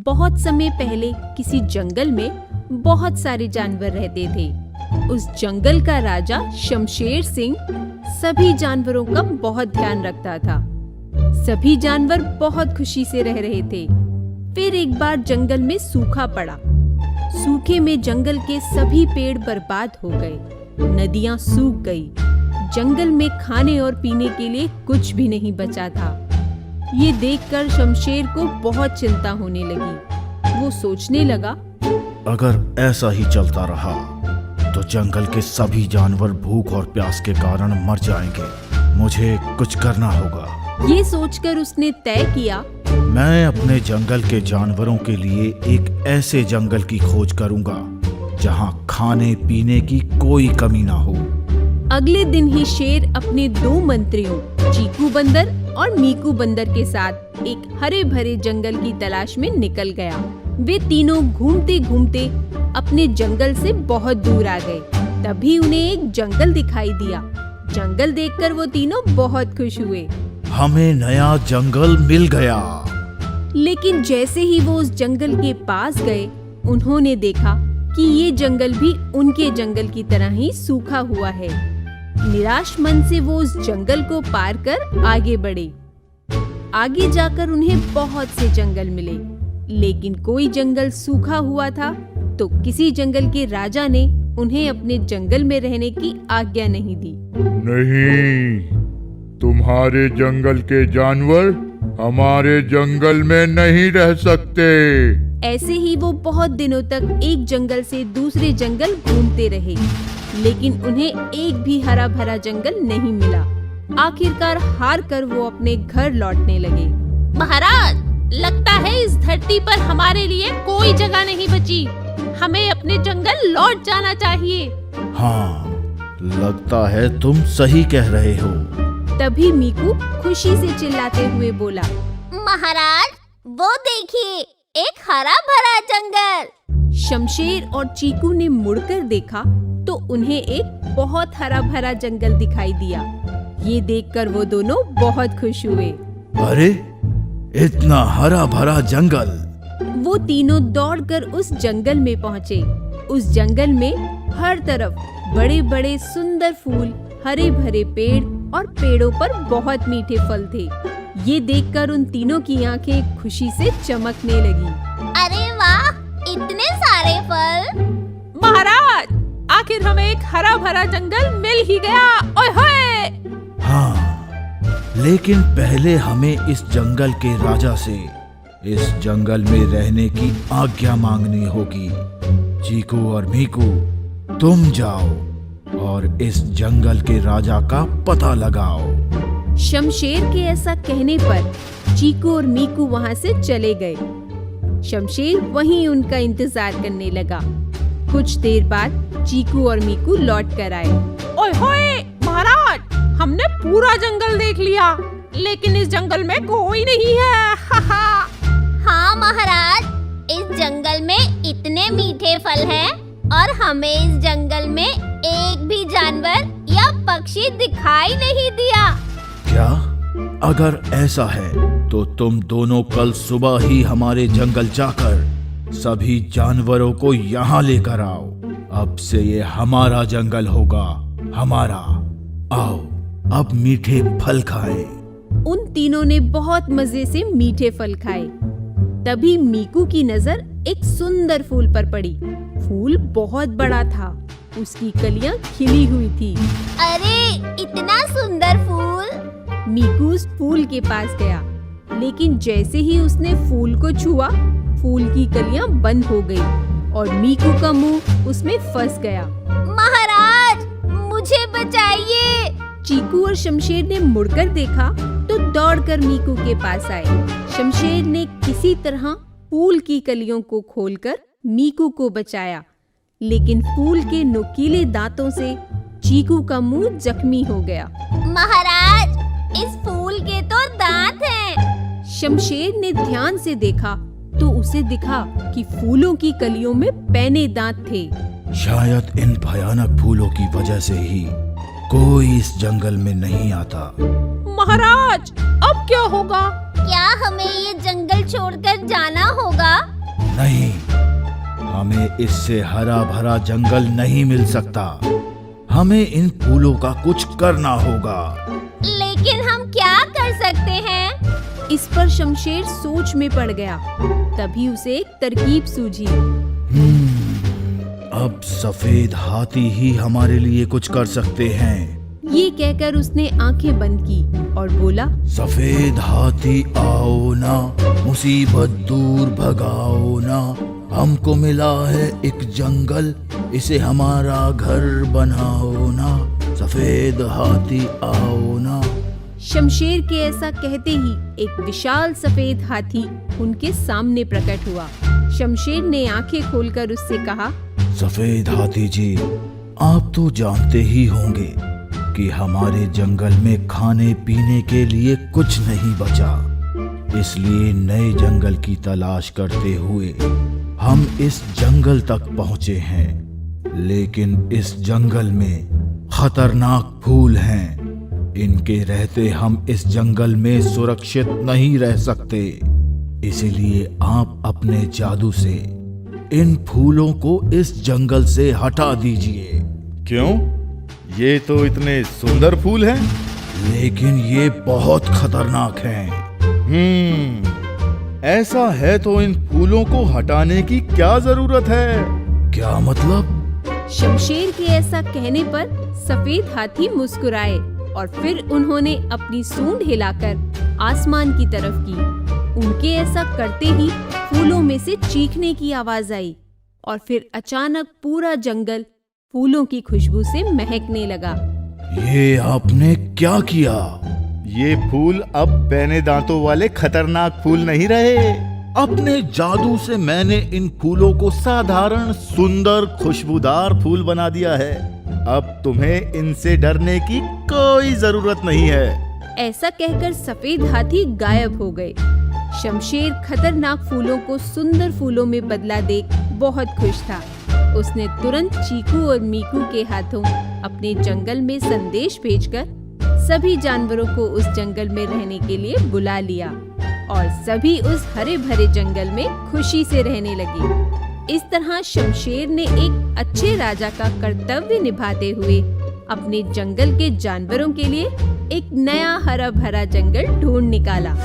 बहुत समय पहले किसी जंगल में बहुत सारे जानवर रहते थे। उस जंगल का राजा शमशेर सिंह सभी जानवरों का बहुत ध्यान रखता था। सभी जानवर बहुत खुशी से रह रहे थे। फिर एक बार जंगल में सूखा पड़ा। सूखे में जंगल के सभी पेड़ बर्बाद हो गए, नदियां सूख गई। जंगल में खाने और पीने के लिए कुछ भी नहीं बचा था। ये देखकर शमशेर को बहुत चिंता होने लगी। वो सोचने लगा, अगर ऐसा ही चलता रहा तो जंगल के सभी जानवर भूख और प्यास के कारण मर जाएंगे। मुझे कुछ करना होगा। ये सोचकर उसने तय किया, मैं अपने जंगल के जानवरों के लिए एक ऐसे जंगल की खोज करूंगा जहां खाने पीने की कोई कमी ना हो। अगले दिन ही शेर अपने 2 मंत्रियों चीकू बंदर और मीकू बंदर के साथ एक हरे भरे जंगल की तलाश में निकल गया। वे तीनों घूमते घूमते अपने जंगल से बहुत दूर आ गए। तभी उन्हें एक जंगल दिखाई दिया। जंगल देखकर वो तीनों बहुत खुश हुए। हमें नया जंगल मिल गया। लेकिन जैसे ही वो उस जंगल के पास गए, उन्होंने देखा कि ये जंगल भी उनके जंगल की तरह ही सूखा हुआ है। निराश मन से वो उस जंगल को पार कर आगे बढ़े। आगे जाकर उन्हें बहुत से जंगल मिले, लेकिन कोई जंगल सूखा हुआ था तो किसी जंगल के राजा ने उन्हें अपने जंगल में रहने की आज्ञा नहीं दी। नहीं, तुम्हारे जंगल के जानवर हमारे जंगल में नहीं रह सकते। ऐसे ही वो बहुत दिनों तक एक जंगल से दूसरे जंगल घूमते रहे, लेकिन उन्हें एक भी हरा भरा जंगल नहीं मिला। आखिरकार हार कर वो अपने घर लौटने लगे। महाराज, लगता है इस धरती पर हमारे लिए कोई जगह नहीं बची। हमें अपने जंगल लौट जाना चाहिए। हाँ, लगता है तुम सही कह रहे हो। तभी मीकू खुशी से चिल्लाते हुए बोला, महाराज, वो देखिए, एक हरा भरा जंगल। शमशेर और चीकू ने मुड़कर देखा तो उन्हें एक बहुत हरा भरा जंगल दिखाई दिया। ये देखकर वो दोनों बहुत खुश हुए। अरे, इतना हरा भरा जंगल! वो तीनों दौड़कर उस जंगल में पहुँचे। उस जंगल में हर तरफ बड़े बड़े सुंदर फूल, हरे भरे पेड़ और पेड़ों पर बहुत मीठे फल थे। ये देखकर उन तीनों की आंखें खुशी से चमकने लगी। अरे वाह, इतने सारे फल! महाराज, आखिर हमें एक हरा भरा जंगल मिल ही गया। ओए होए! हाँ, लेकिन पहले हमें इस जंगल के राजा से इस जंगल में रहने की आज्ञा मांगनी होगी। चीकू और मीकू, तुम जाओ और इस जंगल के राजा का पता लगाओ। शमशेर के ऐसा कहने पर चीकू और मीकू वहाँ से चले गए। शमशेर वहीं उनका इंतजार करने लगा। कुछ देर बाद चीकू और मीकू लौट कर आए। ओए होए! महाराज, हमने पूरा जंगल देख लिया, लेकिन इस जंगल में कोई नहीं है। हाँ महाराज, इस जंगल में इतने मीठे फल हैं और हमें इस जंगल में एक भी जानवर या पक्षी दिखाई नहीं दिया। क्या? अगर ऐसा है तो तुम दोनों कल सुबह ही हमारे जंगल जाकर सभी जानवरों को यहाँ लेकर आओ। अब से ये हमारा जंगल होगा, हमारा। आओ, अब मीठे फल खाएं। उन तीनों ने बहुत मजे से मीठे फल खाए। तभी मीकू की नजर एक सुंदर फूल पर पड़ी। फूल बहुत बड़ा था, उसकी कलियां खिली हुई थी। अरे, इतना सुंदर फूल! मीकू उस फूल के पास गया, लेकिन जैसे ही उसने फूल को छुआ, फूल की कलियां बंद हो गई और मीकू का मुंह उसमें फंस गया। महाराज, मुझे बचाइए! चीकू और शमशेर ने मुड़कर देखा तो दौड़कर मीकू के पास आए। शमशेर ने किसी तरह फूल की कलियों को खोलकर मीकू को बचाया, लेकिन फूल के नुकीले दांतों से चीकू का मुंह जख्मी हो गया। महाराज, इस फूल के तो दांत हैं। शमशेर ने ध्यान से देखा तो उसे दिखा कि फूलों की कलियों में पैने दांत थे। शायद इन भयानक फूलों की वजह से ही कोई इस जंगल में नहीं आता। महाराज, अब क्या होगा? क्या हमें ये जंगल छोड़कर जाना होगा? हमें इससे हरा भरा जंगल नहीं मिल सकता। हमें इन फूलों का कुछ करना होगा। लेकिन हम क्या कर सकते हैं? इस पर शमशेर सोच में पड़ गया। तभी उसे एक तरकीब सूझी। अब सफेद हाथी ही हमारे लिए कुछ कर सकते हैं। ये कहकर उसने आंखें बंद की और बोला, सफेद हाथी आओ ना, मुसीबत दूर भगाओ ना। हमको मिला है एक जंगल, इसे हमारा घर बनाओ ना। सफेद हाथी आओ ना। शमशेर के ऐसा कहते ही एक विशाल सफेद हाथी उनके सामने प्रकट हुआ। शमशेर ने आंखें खोलकर उससे कहा, सफेद हाथी जी, आप तो जानते ही होंगे कि हमारे जंगल में खाने पीने के लिए कुछ नहीं बचा। इसलिए नए जंगल की तलाश करते हुए हम इस जंगल तक पहुंचे हैं। लेकिन इस जंगल में खतरनाक फूल हैं। इनके रहते हम इस जंगल में सुरक्षित नहीं रह सकते। इसीलिए आप अपने जादू से इन फूलों को इस जंगल से हटा दीजिए। क्यों? ये तो इतने सुंदर फूल हैं। लेकिन ये बहुत खतरनाक हैं। ऐसा है तो इन फूलों को हटाने की क्या जरूरत है? क्या मतलब? शमशेर के ऐसा कहने पर सफेद हाथी मुस्कुराए और फिर उन्होंने अपनी सूंड हिलाकर आसमान की तरफ की। उनके ऐसा करते ही फूलों में से चीखने की आवाज आई और फिर अचानक पूरा जंगल फूलों की खुशबू से महकने लगा। ये आपने क्या किया? ये फूल अब पैने दांतों वाले खतरनाक फूल नहीं रहे। अपने जादू से मैंने इन फूलों को साधारण सुंदर खुशबूदार फूल बना दिया है। अब तुम्हें इनसे डरने की कोई जरूरत नहीं है। ऐसा कहकर सफेद हाथी गायब हो गए। शमशेर खतरनाक फूलों को सुंदर फूलों में बदला देख बहुत खुश था। उसने तुरंत चीकू और मीकू के हाथों अपने जंगल में संदेश भेजकर सभी जानवरों को उस जंगल में रहने के लिए बुला लिया और सभी उस हरे भरे जंगल में खुशी से रहने लगे। इस तरह शमशेर ने एक अच्छे राजा का कर्तव्य निभाते हुए अपने जंगल के जानवरों के लिए एक नया हरा भरा जंगल ढूंढ निकाला।